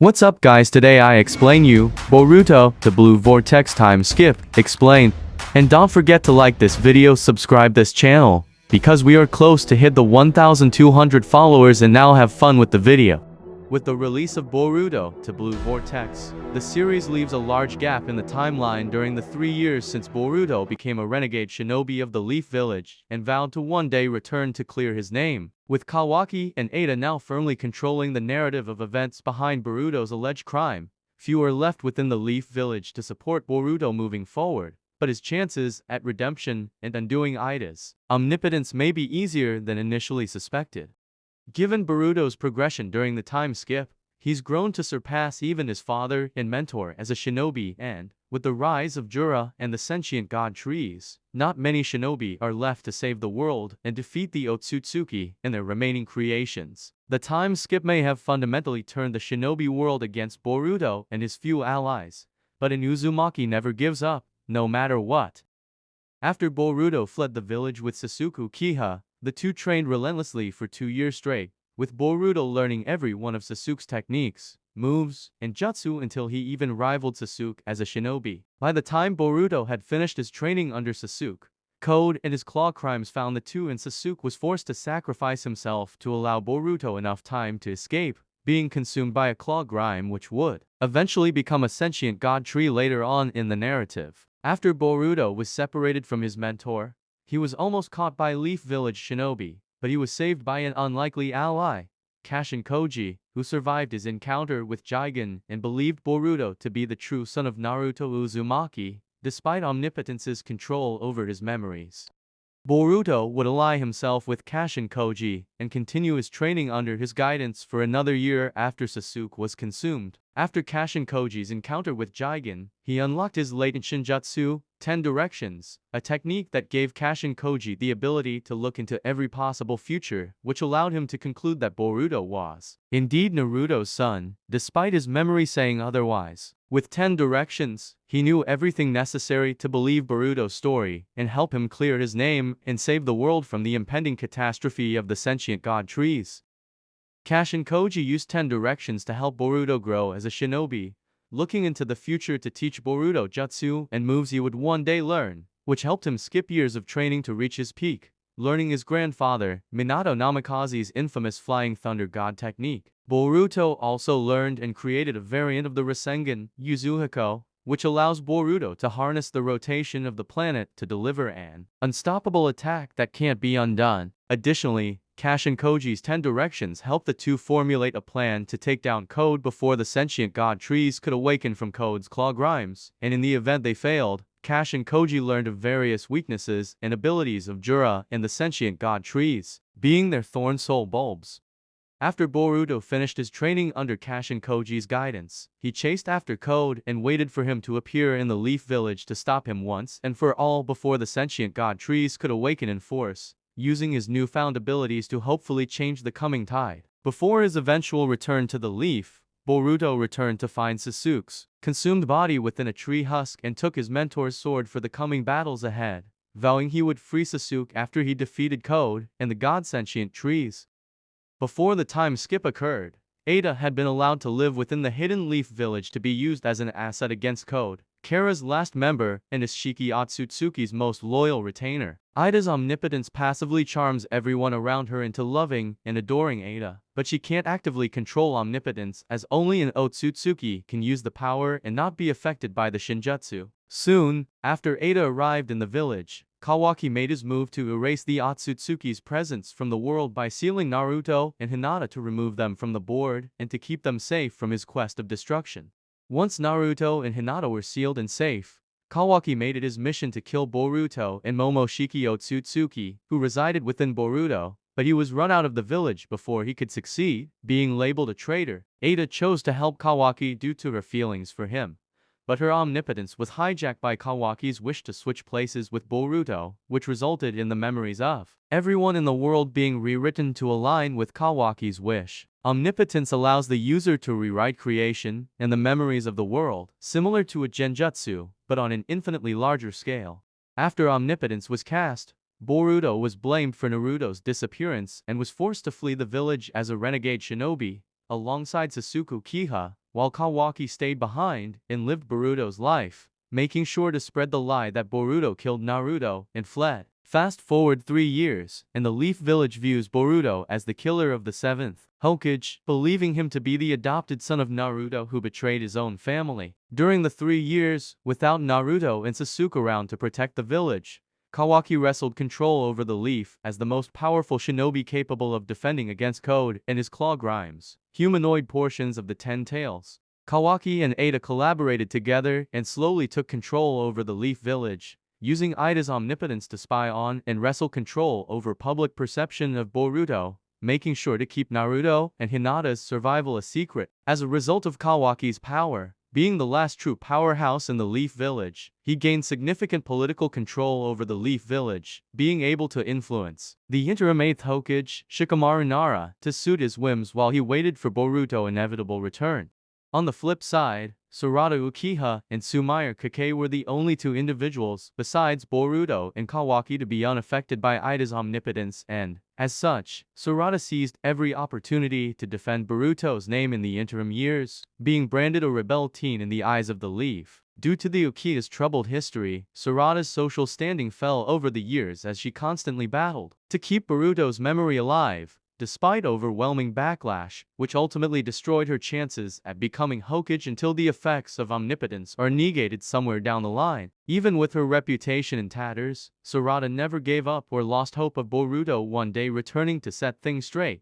What's up guys, today I explain you Boruto, the blue vortex time skip, explain. And don't forget to like this video, subscribe this channel, because we are close to hit the 1200 followers and now have fun with the video. With the release of Boruto, to blue vortex, the series leaves a large gap in the timeline during the 3 years since Boruto became a renegade shinobi of the Leaf Village and vowed to one day return to clear his name. With Kawaki and Ada now firmly controlling the narrative of events behind Boruto's alleged crime, few are left within the Leaf Village to support Boruto moving forward, but his chances at redemption and undoing Ida's omnipotence may be easier than initially suspected. Given Boruto's progression during the time skip, he's grown to surpass even his father and mentor as a shinobi, and, with the rise of Jura and the sentient god trees, not many shinobi are left to save the world and defeat the Otsutsuki and their remaining creations. The time skip may have fundamentally turned the shinobi world against Boruto and his few allies, but Uzumaki never gives up, no matter what. After Boruto fled the village with Sasuke Uchiha, the two trained relentlessly for 2 years straight, with Boruto learning every one of Sasuke's techniques, moves, and jutsu until he even rivaled Sasuke as a shinobi. By the time Boruto had finished his training under Sasuke, Code and his claw crimes found the two, and Sasuke was forced to sacrifice himself to allow Boruto enough time to escape, being consumed by a claw grime which would eventually become a sentient god tree later on in the narrative. After Boruto was separated from his mentor, he was almost caught by Leaf Village shinobi, but he was saved by an unlikely ally, Kashin Koji, who survived his encounter with Jigen and believed Boruto to be the true son of Naruto Uzumaki, despite Omnipotence's control over his memories. Boruto would ally himself with Kashin Koji and continue his training under his guidance for another year after Sasuke was consumed. After Kashin Koji's encounter with Jigen, he unlocked his latent shinjutsu, 10 Directions, a technique that gave Kashin Koji the ability to look into every possible future, which allowed him to conclude that Boruto was indeed Naruto's son, despite his memory saying otherwise. With 10 Directions, he knew everything necessary to believe Boruto's story and help him clear his name and save the world from the impending catastrophe of the sentient god trees. Kashin Koji used 10 Directions to help Boruto grow as a shinobi, looking into the future to teach Boruto jutsu and moves he would one day learn, which helped him skip years of training to reach his peak, learning his grandfather, Minato Namikaze's infamous Flying Thunder God technique. Boruto also learned and created a variant of the Rasengan, Yuzuhiko, which allows Boruto to harness the rotation of the planet to deliver an unstoppable attack that can't be undone. Additionally, Kashin Koji's 10 Directions helped the two formulate a plan to take down Code before the sentient god trees could awaken from Code's claw grimes, and in the event they failed, Kashin Koji learned of various weaknesses and abilities of Jura and the sentient god trees, being their thorn soul bulbs. After Boruto finished his training under Kashin Koji's guidance, he chased after Code and waited for him to appear in the Leaf Village to stop him once and for all before the sentient god trees could awaken in force, using his newfound abilities to hopefully change the coming tide. Before his eventual return to the Leaf, Boruto returned to find Sasuke's consumed body within a tree husk and took his mentor's sword for the coming battles ahead, vowing he would free Sasuke after he defeated Code and the god-sentient trees. Before the time skip occurred, Ada had been allowed to live within the hidden Leaf Village to be used as an asset against Code, Kara's last member and Ishiki Otsutsuki's most loyal retainer. Ida's omnipotence passively charms everyone around her into loving and adoring Ada, but she can't actively control omnipotence as only an Otsutsuki can use the power and not be affected by the shinjutsu. Soon after Ada arrived in the village, Kawaki made his move to erase the Otsutsuki's presence from the world by sealing Naruto and Hinata to remove them from the board and to keep them safe from his quest of destruction. Once Naruto and Hinata were sealed and safe, Kawaki made it his mission to kill Boruto and Momoshiki Otsutsuki, who resided within Boruto, but he was run out of the village before he could succeed, being labeled a traitor. Ada chose to help Kawaki due to her feelings for him, but her omnipotence was hijacked by Kawaki's wish to switch places with Boruto, which resulted in the memories of everyone in the world being rewritten to align with Kawaki's wish. Omnipotence allows the user to rewrite creation and the memories of the world, similar to a genjutsu, but on an infinitely larger scale. After omnipotence was cast, Boruto was blamed for Naruto's disappearance and was forced to flee the village as a renegade shinobi, alongside Sasuke Uchiha, while Kawaki stayed behind and lived Boruto's life, making sure to spread the lie that Boruto killed Naruto and fled. Fast forward 3 years, and the Leaf Village views Boruto as the killer of the 7th Hokage, believing him to be the adopted son of Naruto who betrayed his own family. During the 3 years, without Naruto and Sasuke around to protect the village, Kawaki wrestled control over the Leaf as the most powerful shinobi capable of defending against Code and his claw grimes, humanoid portions of the 10 Tails. Kawaki and Ada collaborated together and slowly took control over the Leaf Village, using Ida's omnipotence to spy on and wrestle control over public perception of Boruto, making sure to keep Naruto and Hinata's survival a secret. As a result of Kawaki's power, being the last true powerhouse in the Leaf Village, he gained significant political control over the Leaf Village, being able to influence the interim 8th Hokage, Shikamaru Nara, to suit his whims while he waited for Boruto's inevitable return. On the flip side, Sarada Uchiha and Sumire Kake were the only 2 individuals besides Boruto and Kawaki to be unaffected by Ida's omnipotence and, as such, Sarada seized every opportunity to defend Boruto's name in the interim years, being branded a rebel teen in the eyes of the Leaf. Due to the Uchiha's troubled history, Sarada's social standing fell over the years as she constantly battled to keep Boruto's memory alive, despite overwhelming backlash, which ultimately destroyed her chances at becoming Hokage until the effects of omnipotence are negated somewhere down the line. Even with her reputation in tatters, Sarada never gave up or lost hope of Boruto one day returning to set things straight.